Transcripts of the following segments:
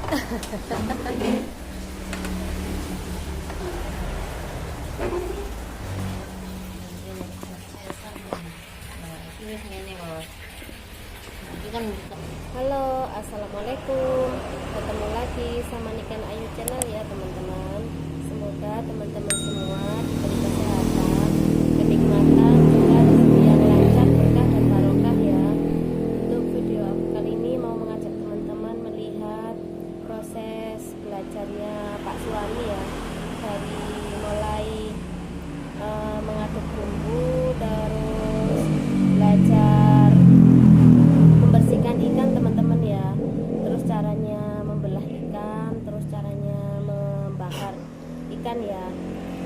Halo, assalamualaikum. Ketemu lagi sama Niken Ayu Channel ya teman-teman. Semoga teman-teman semua diberi kesehatan, kenikmatan, juga rezeki yang lancar, berkah dan barokah ya. Untuk video aku kali ini mau mengajak teman-teman melihat proses belajarnya Pak Suami ya, dari mulai mengaduk bumbu, terus belajar membersihkan ikan teman-teman ya, terus caranya membelah ikan, terus caranya membakar ikan ya.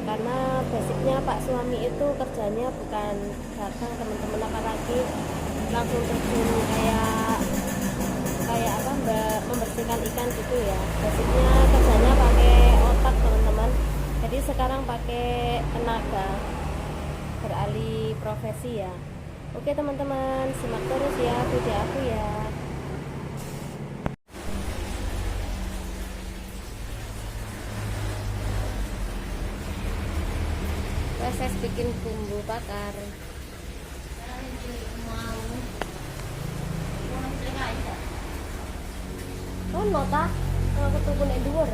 Karena basicnya Pak Suami itu kerjanya bukan dagang teman-teman, apalagi langsung terjun kayak apa membersihkan ikan gitu ya. Basicnya kerjanya pakai otak teman-teman, jadi sekarang pakai tenaga, beralih profesi ya. Oke teman-teman, simak terus ya video aku ya. Proses bikin bumbu bakar. Oh nota, aku tunggu nek dhuwur.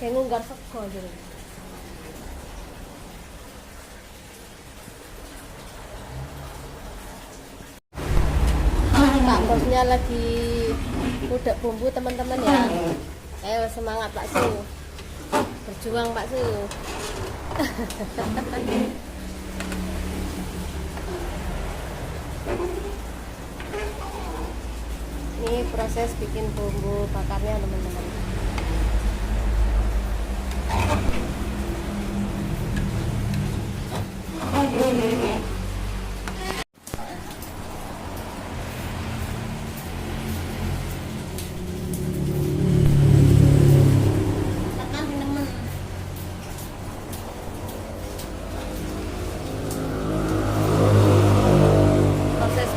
Kayak ngunggar sego gitu. Pak bosnya lagi udah bumbu teman-teman ya. Ayo semangat Pak Su, berjuang Pak Su. Ini proses bikin bumbu bakarnya teman-teman.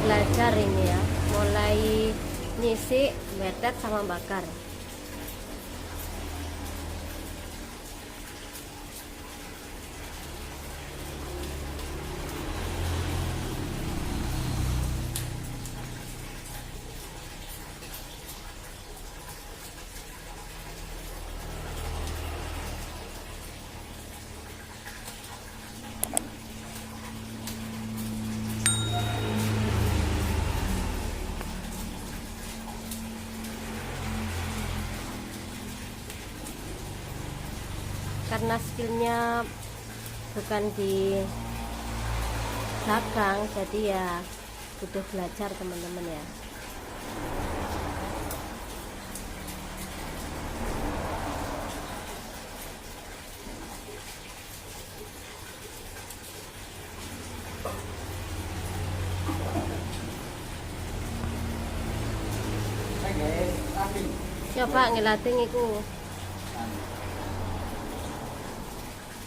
Belajar ini ya, mulai nyisik, betet sama bakar. Karena skillnya bukan di dagang, jadi ya butuh belajar teman-teman ya. Coba ngelatih iku.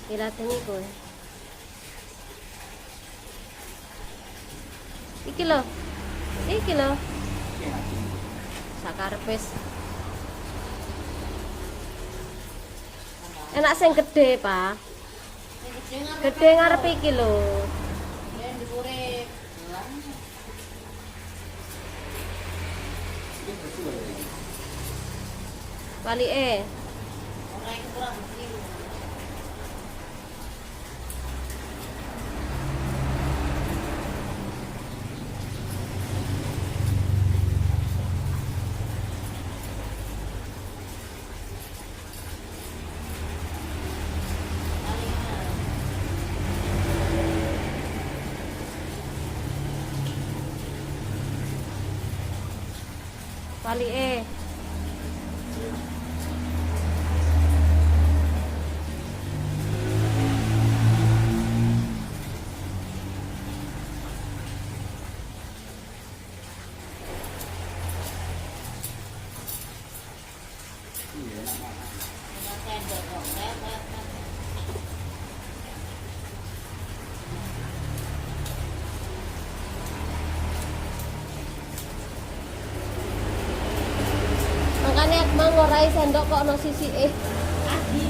Ilatih iku. Iki lho. Iki lho. Sakarepes. Enak sing gede, Pak. Gede ngarep iki lho. Walike. Walike. ngorai sendok kok ono sisike. Adi.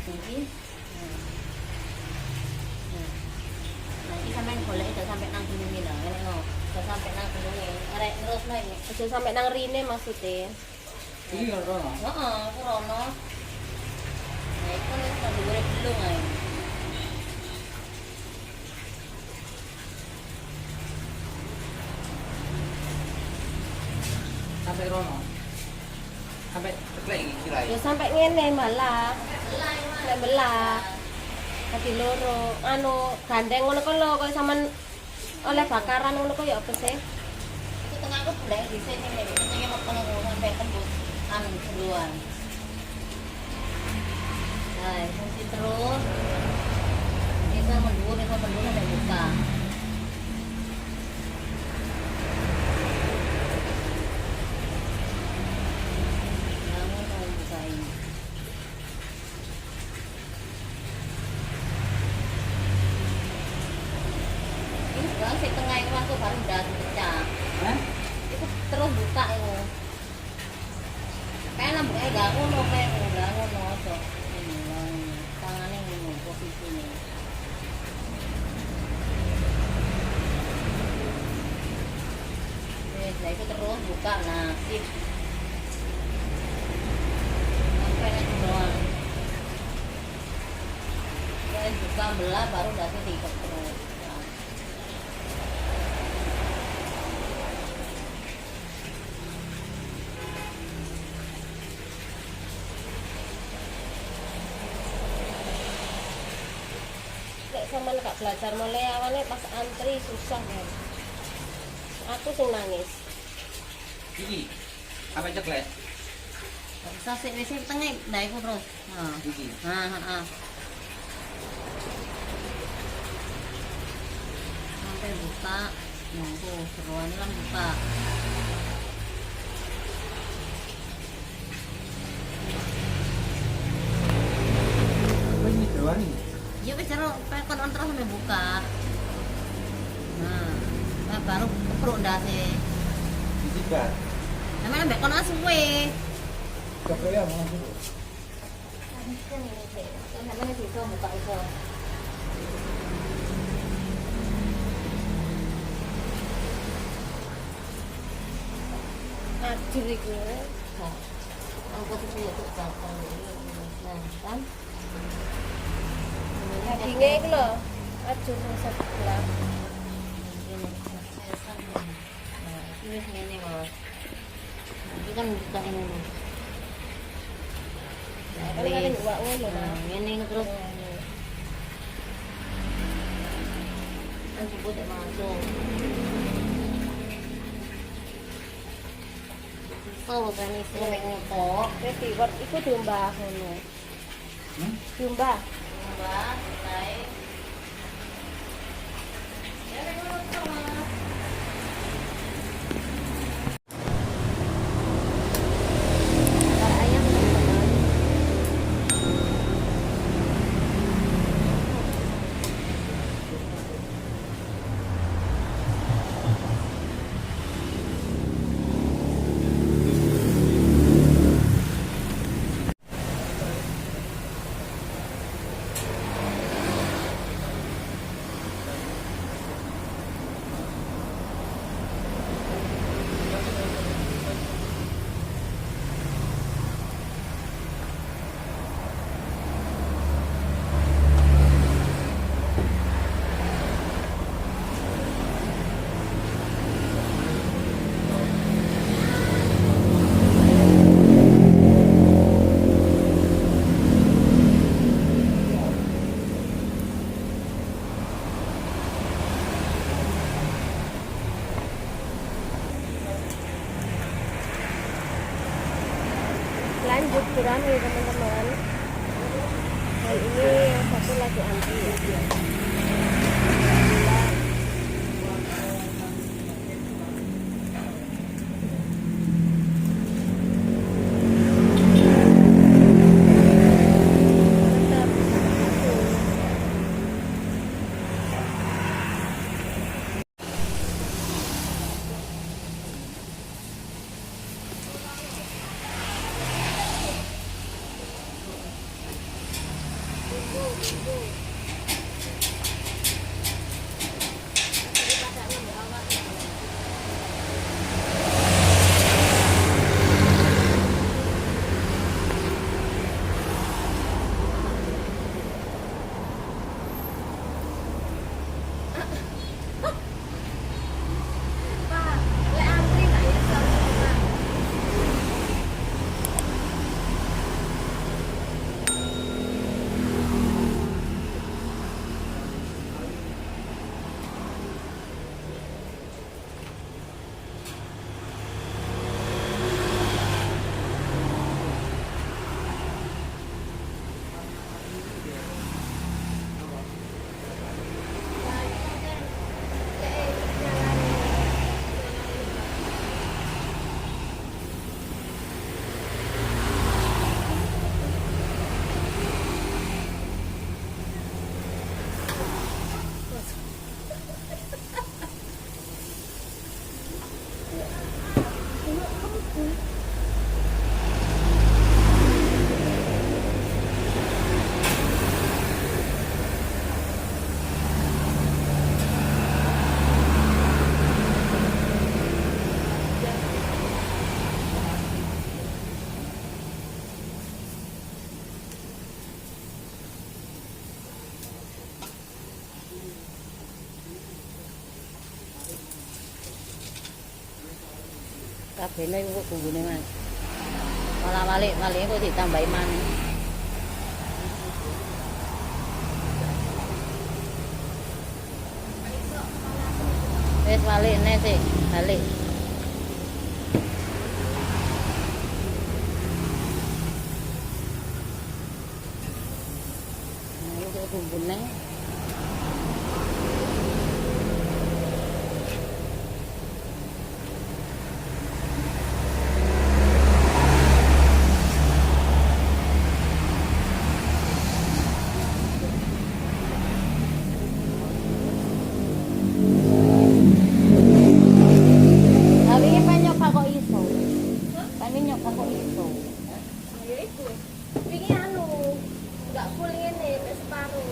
Ini. Nanti sampai golek itu sampai nang gunung ini lah, ini no. Sampai nang gunung ini, arek terus no ini. Aja sampai nang rine maksudnya. Iki kan rono. Heeh, aku rono. Nah, itu nih tak digoreng dulu ngai. Sampai rono. Sampai teklek iki kirai. Ya sampai ngene malah. Belah ini mah. Nek belah. Dadi loro. Anu gandeng ngono kok lho koyo sampean oleh bakaran ngono kok ya apa sih? Itu tengah aku udah di sini nih, ini mau pengen sampai tembus anu duluan. Nah, fungsi terus. Ini mendur sampai buka. Namun mau buka ini. Ini bukan si tengah itu aku baru udah pecah. Hah? Itu terus buka itu. Kayak lambungnya gak ngono kayak gak ngono aja. Ini lah, tangannya ngono posisinya. Nah itu terus buka, nah sip. Sampai nanti doang. Kayak buka belah baru dasar diikat terus. Nah. Nek sampean gak belajar mulai awalnya pas antri susah kan. Aku sing nangis. Iki. Apa ceklek? Bisa sih wis tengah nah iku terus. Nah. Iki. Heeh. Sampai buka, nunggu seruan lah buka. Apa ini jeroan ini? Ya wis jero pekon on terus sampai buka. Nah baru kepruk ndase. Disikat. Namanya mbek kono suwe. Coba ya mau dulu. Namanya bisa buka iso. Ajur iku. Nah, aku posisi itu belakang ini. Nah, kan? Dagingnya iku lho. Ajur sing sebelah. Ini ngene kok. Ini kan buka ini nih. Kan kali mbak ngono Nah, Mas. ngene terus kan sebut masuk. So, kan ini sampai ngetok. Wis diwet iku diumbah ngono. Diumbah. Mbak, saya. Ya, memang sama. Para ayam teman-teman. Lanjut gurame teman-teman. Dan ini yang satu lagi antri. Tetap aku. Pak, lek antri tak nyesel, Pak. Kabehne kok bumbune Mas. Malah walik kok ditambahi maneh. Wis walikne sik, balik. Nah, iki bumbune. Tapi ini pengen nyoba kok iso. Pengen nyoba kok iso. Ya iku. Wingi anu, enggak full ngene, mek separuh.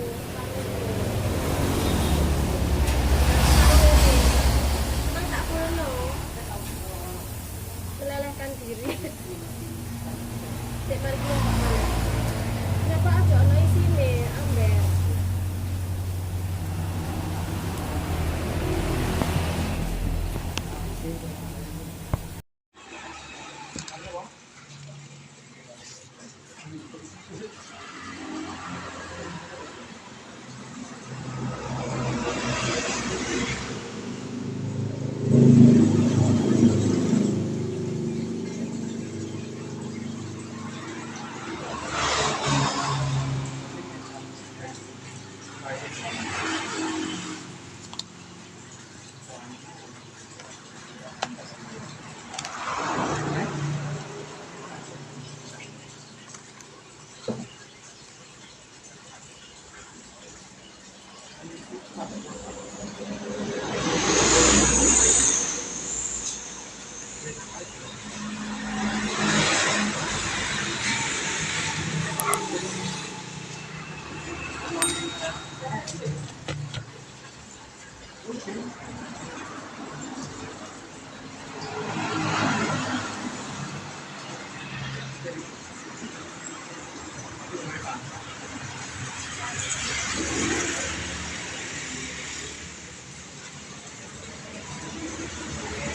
Emang tak full no. Melelehkan diri. Dek mari kita kok mana. Kenapa aja ono isine, amber.